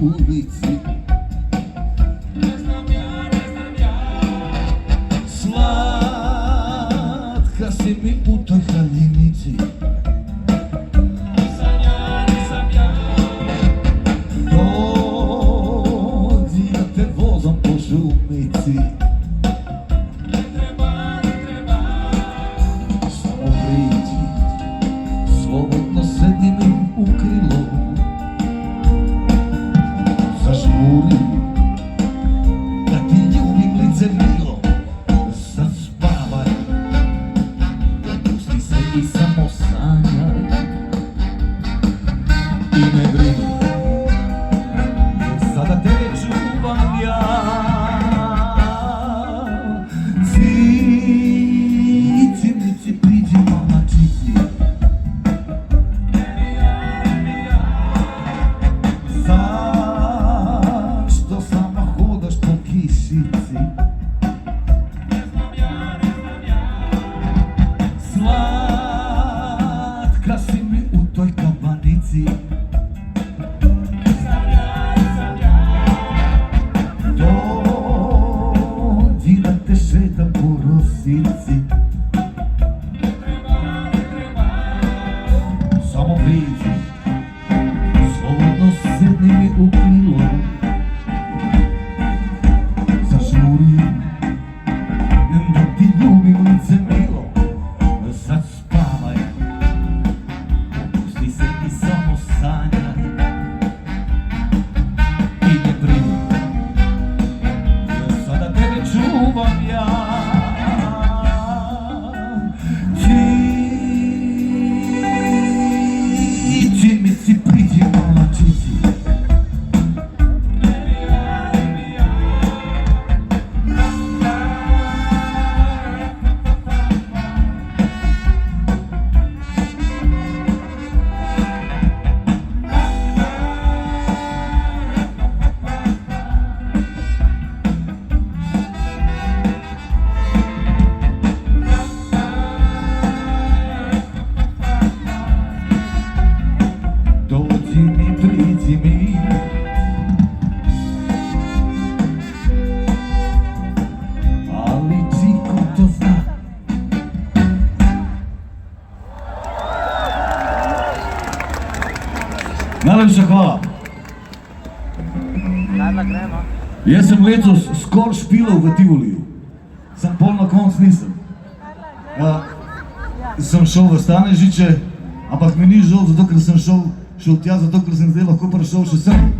ulici. Slatka si mi u toj haljinici. Dođi da te vozom po šumici. Samo priđi, slobodno sedi mi u krilo. Zažmuri, da ti ljubim lice milo. Sad spavaj, pusti se i samo sanjaj. I ne brini, jer sada tebe čuvam ja. Cici, mici, priđi mama čici. Zašto sama hodaš po kišici? Slatka si mi u toj kabanici. Dođi da te šetam po rosici. Samo priđi, slobodno sedni mi u krilo. Zažmuri, da ti ljubim lice milo. Sad spavaj, pusti se i samo sanjaj. I ne brini, jer sada tebe čuvam ja. Cici, mici, priđi mala čici. Dođi mi, priđi mi. Ali Čiko to zna. Najlepša hvala. Jaz sem letos skoraj špilal v Tivoliju. Sam pol na konc nisem. Sem šel v Stanežiče, ampak mi ni žal, zato ker sem šel tja, zato ker sem zdaj lahko prišel še sem.